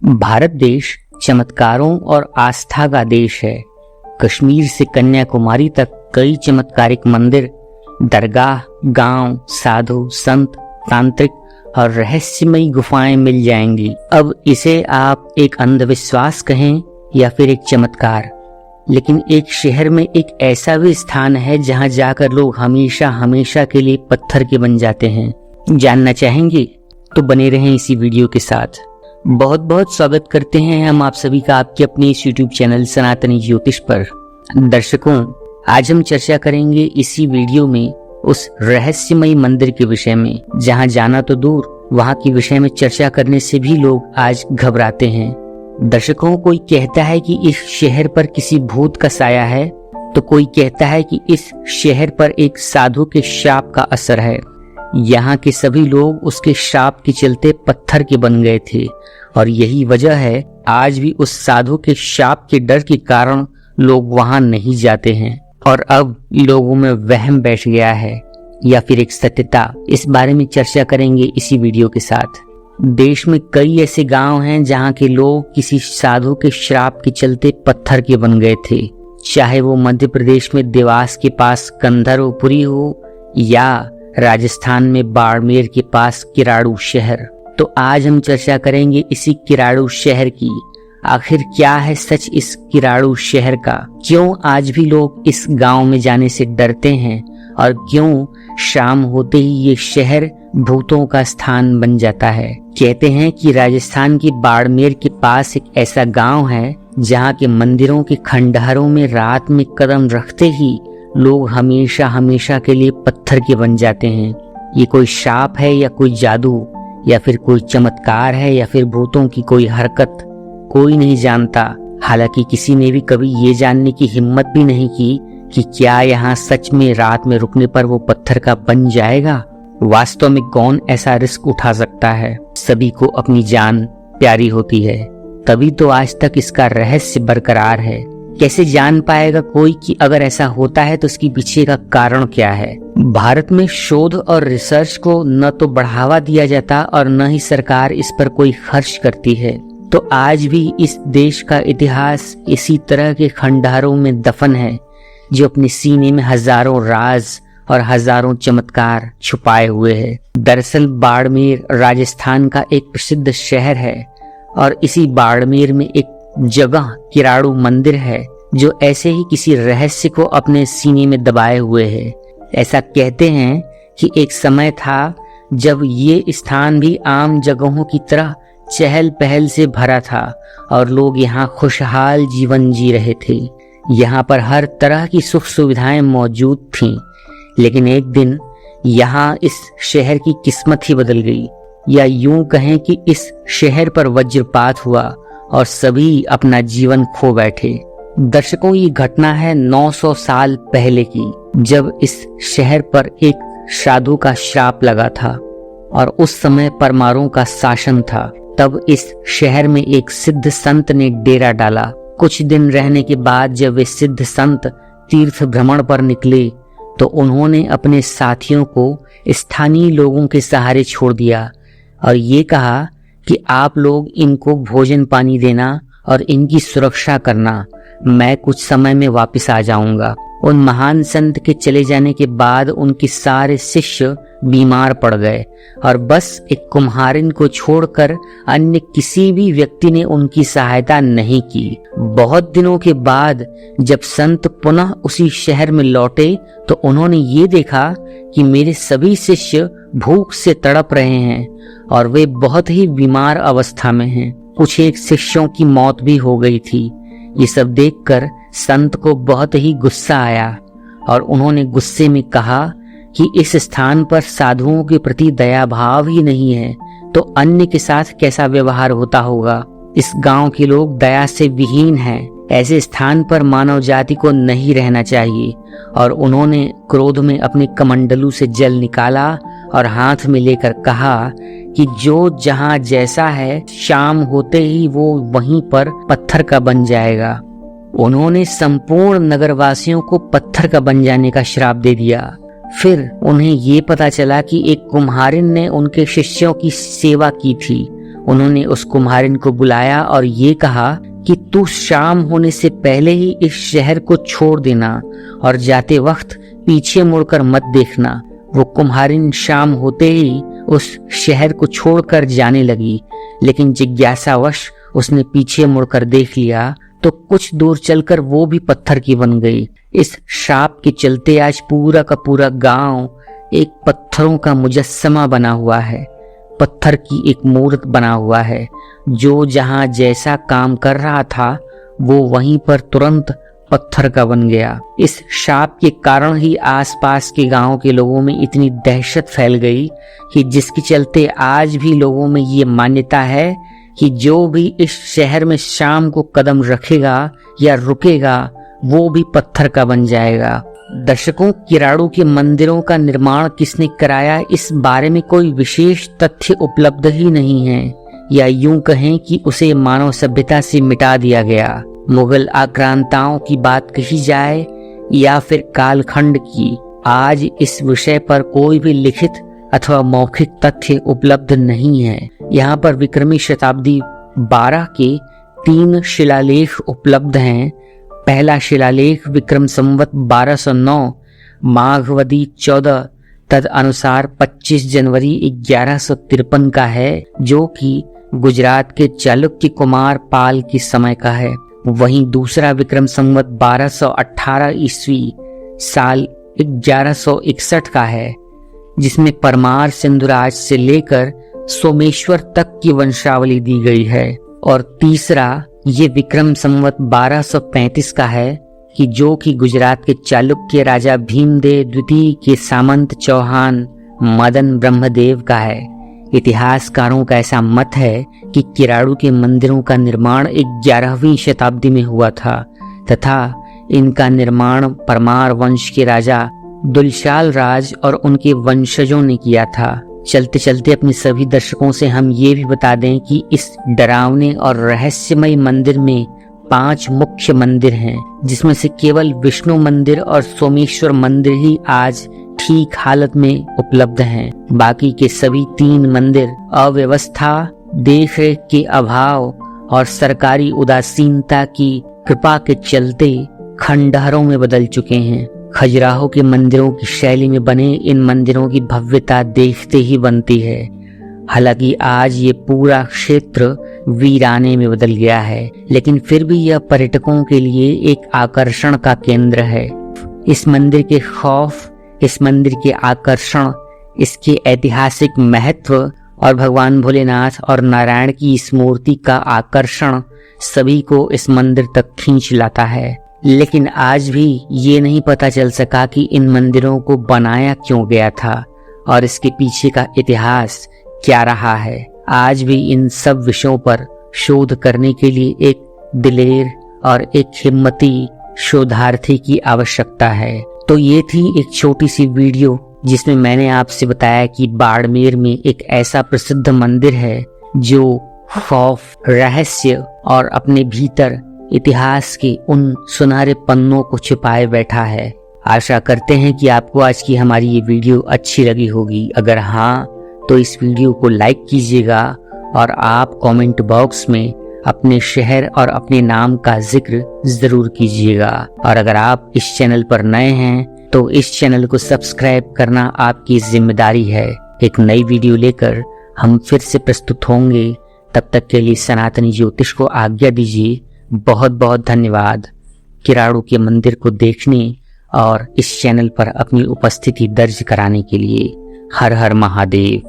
भारत देश चमत्कारों और आस्था का देश है। कश्मीर से कन्याकुमारी तक कई चमत्कारिक मंदिर, दरगाह, गांव, साधु, संत, तांत्रिक और रहस्यमयी गुफाएं मिल जाएंगी। अब इसे आप एक अंधविश्वास कहें या फिर एक चमत्कार, लेकिन एक शहर में एक ऐसा भी स्थान है जहां जाकर लोग हमेशा हमेशा के लिए पत्थर के बन जाते हैं। जानना चाहेंगे तो बने रहें इसी वीडियो के साथ। बहुत बहुत स्वागत करते हैं हम आप सभी का आपके अपने इस YouTube चैनल सनातनी ज्योतिष पर। दर्शकों, आज हम चर्चा करेंगे इसी वीडियो में उस रहस्यमयी मंदिर के विषय में जहां जाना तो दूर, वहां के विषय में चर्चा करने से भी लोग आज घबराते हैं। दर्शकों, कोई कहता है कि इस शहर पर किसी भूत का साया है, तो कोई कहता है कि इस शहर पर एक साधु के शाप का असर है। यहाँ के सभी लोग उसके शाप के चलते पत्थर के बन गए थे और यही वजह है आज भी उस साधु के शाप के डर के कारण लोग वहां नहीं जाते हैं। और अब लोगों में वहम बैठ गया है या फिर एक सत्यता, इस बारे में चर्चा करेंगे इसी वीडियो के साथ। देश में कई ऐसे गांव हैं जहां के लोग किसी साधु के श्राप के चलते पत्थर के बन गए थे, चाहे वो मध्य प्रदेश में देवास के पास कंधरपुरी हो या राजस्थान में बाड़मेर के पास किराड़ू शहर। तो आज हम चर्चा करेंगे इसी किराड़ू शहर की। आखिर क्या है सच इस किराड़ू शहर का? क्यों आज भी लोग इस गांव में जाने से डरते हैं और क्यों शाम होते ही ये शहर भूतों का स्थान बन जाता है? कहते हैं कि राजस्थान के बाड़मेर के पास एक ऐसा गांव है जहां के मंदिरों के खंडहरों में रात में कदम रखते ही लोग हमेशा हमेशा के लिए पत्थर के बन जाते हैं। ये कोई शाप है या कोई जादू या फिर कोई चमत्कार है या फिर भूतों की कोई हरकत, कोई नहीं जानता। हालांकि किसी ने भी कभी ये जानने की हिम्मत भी नहीं की कि क्या यहाँ सच में रात में रुकने पर वो पत्थर का बन जाएगा। वास्तव में कौन ऐसा रिस्क उठा सकता है? सभी को अपनी जान प्यारी होती है, तभी तो आज तक इसका रहस्य बरकरार है। कैसे जान पाएगा कोई कि अगर ऐसा होता है तो इसके पीछे का कारण क्या है? भारत में शोध और रिसर्च को न तो बढ़ावा दिया जाता और न ही सरकार इस पर कोई खर्च करती है। तो आज भी इस देश का इतिहास इसी तरह के खंडहरों में दफन है जो अपने सीने में हजारों राज और हजारों चमत्कार छुपाए हुए हैं। दरअसल बाड़मेर राजस्थान का एक प्रसिद्ध शहर है और इसी बाड़मेर में एक जगह किराड़ू मंदिर है जो ऐसे ही किसी रहस्य को अपने सीने में दबाए हुए है। ऐसा कहते हैं कि एक समय था जब ये स्थान भी आम जगहों की तरह चहल पहल से भरा था और लोग यहाँ खुशहाल जीवन जी रहे थे। यहाँ पर हर तरह की सुख सुविधाएं मौजूद थीं, लेकिन एक दिन यहाँ इस शहर की किस्मत ही बदल गई, या यूं कहें कि इस शहर पर वज्रपात हुआ और सभी अपना जीवन खो बैठे। दर्शकों, ये घटना है 900 साल पहले की, जब इस शहर पर एक साधु का श्राप लगा था और उस समय परमारों का शासन था। तब इस शहर में एक सिद्ध संत ने डेरा डाला। कुछ दिन रहने के बाद जब वे सिद्ध संत तीर्थ भ्रमण पर निकले तो उन्होंने अपने साथियों को स्थानीय लोगों के सहारे छोड़ दिया और ये कहा कि आप लोग इनको भोजन पानी देना और इनकी सुरक्षा करना, मैं कुछ समय में वापस आ जाऊंगा। उन महान संत के चले जाने के बाद उनके सारे शिष्य बीमार पड़ गए और बस एक कुम्हारिन को छोड़कर अन्य किसी भी व्यक्ति ने उनकी सहायता नहीं की। बहुत दिनों के बाद जब संत पुनः उसी शहर में लौटे तो उन्होंने ये देखा कि मेरे सभी शिष्य भूख से तड़प रहे हैं और वे बहुत ही बीमार अवस्था में हैं। कुछ एक शिष्यों की मौत भी हो गई थी। ये सब देखकर संत को बहुत ही गुस्सा आया और उन्होंने गुस्से में कहा कि इस स्थान पर साधुओं के प्रति दया भाव ही नहीं है तो अन्य के साथ कैसा व्यवहार होता होगा। इस गांव के लोग दया से विहीन हैं, ऐसे स्थान पर मानव जाति को नहीं रहना चाहिए। और उन्होंने क्रोध में अपने कमंडलू से जल निकाला और हाथ में लेकर कहा कि जो जहां जैसा है शाम होते ही वो वहीं पर पत्थर का बन जाएगा। उन्होंने संपूर्ण नगरवासियों को पत्थर का बन जाने का श्राप दे दिया। फिर उन्हें ये पता चला कि एक कुम्हारिन ने उनके शिष्यों की सेवा की थी उन्होंने उस कुम्हारिन को बुलाया और ये कहा कि तू शाम होने से पहले ही इस शहर को छोड़ देना और जाते वक्त पीछे मुड़कर मत देखना। वो कुम्हारिन शाम होते ही उस शहर को छोड़कर जाने लगी, लेकिन जिज्ञासावश उसने पीछे मुड़कर देख लिया तो कुछ दूर चलकर वो भी पत्थर की बन गई। इस शाप के चलते आज पूरा का पूरा गांव एक पत्थरों का मुजस्समा बना हुआ है, पत्थर की एक मूर्त बना हुआ है। जो जहां जैसा काम कर रहा था वो वहीं पर तुरंत पत्थर का बन गया। इस शाप के कारण ही आसपास के गांव के लोगों में इतनी दहशत फैल गई कि जिसके चलते आज भी लोगों में ये मान्यता है कि जो भी इस शहर में शाम को कदम रखेगा या रुकेगा वो भी पत्थर का बन जाएगा। दर्शकों, किराड़ू के मंदिरों का निर्माण किसने कराया, इस बारे में कोई विशेष तथ्य उपलब्ध ही नहीं है, या यूं कहें कि उसे मानव सभ्यता से मिटा दिया गया। मुगल आक्रांताओं की बात कही जाए या फिर कालखंड की, आज इस विषय पर कोई भी लिखित अथवा मौखिक तथ्य उपलब्ध नहीं है। यहाँ पर विक्रमी शताब्दी 12 के 3 शिलालेख उपलब्ध हैं। पहला शिलालेख विक्रम संवत 1209 माघवदी 14 तद अनुसार 25 जनवरी 1153 का है, जो कि गुजरात के चालुक्य कुमार पाल के समय का है। वहीं दूसरा विक्रम संवत 1218 ईस्वी साल 1161 का है, जिसमें परमार सिंधुराज से लेकर सोमेश्वर तक की वंशावली दी गई है। और तीसरा ये विक्रम संवत 1235 का है कि जो कि गुजरात के चालुक्य राजा भीमदेव द्वितीय के सामंत चौहान मदन ब्रह्मदेव का है। इतिहासकारों का ऐसा मत है कि किराड़ू के मंदिरों का निर्माण 11वीं शताब्दी में हुआ था तथा इनका निर्माण परमार वंश के राजा दुलशाल राज और उनके वंशजों ने किया था। चलते चलते अपने सभी दर्शकों से हम ये भी बता दें कि इस डरावने और रहस्यमय मंदिर में 5 मुख्य मंदिर हैं, जिसमें से केवल विष्णु मंदिर और सोमेश्वर मंदिर ही आज ठीक हालत में उपलब्ध हैं। बाकी के सभी 3 मंदिर अव्यवस्था, देखरेख के अभाव और सरकारी उदासीनता की कृपा के चलते खंडहरों में बदल चुके हैं। खजुराहो के मंदिरों की शैली में बने इन मंदिरों की भव्यता देखते ही बनती है। हालांकि आज ये पूरा क्षेत्र वीराने में बदल गया है, लेकिन फिर भी यह पर्यटकों के लिए एक आकर्षण का केंद्र है। इस मंदिर के खौफ, इस मंदिर के आकर्षण, इसके ऐतिहासिक महत्व और भगवान भोलेनाथ और नारायण की इस मूर्ति का आकर्षण सभी को इस मंदिर तक खींच लाता है। लेकिन आज भी ये नहीं पता चल सका कि इन मंदिरों को बनाया क्यों गया था और इसके पीछे का इतिहास क्या रहा है। आज भी इन सब विषयों पर शोध करने के लिए एक दिलेर और एक हिम्मती शोधार्थी की आवश्यकता है। तो ये थी एक छोटी सी वीडियो जिसमें मैंने आपसे बताया कि बाड़मेर में एक ऐसा प्रसिद्ध मंदिर है जो खौफ, रहस्य और अपने भीतर इतिहास के उन सुनहरे पन्नों को छिपाए बैठा है। आशा करते हैं कि आपको आज की हमारी ये वीडियो अच्छी लगी होगी। अगर हाँ, तो इस वीडियो को लाइक कीजिएगा और आप कमेंट बॉक्स में अपने शहर और अपने नाम का जिक्र जरूर कीजिएगा। और अगर आप इस चैनल पर नए हैं तो इस चैनल को सब्सक्राइब करना आपकी जिम्मेदारी है। एक नई वीडियो लेकर हम फिर से प्रस्तुत होंगे। तब तक के लिए सनातनी ज्योतिष को आज्ञा दीजिए। बहुत बहुत धन्यवाद। किराड़ू के मंदिर को देखने और इस चैनल पर अपनी उपस्थिति दर्ज कराने के लिए हर हर महादेव।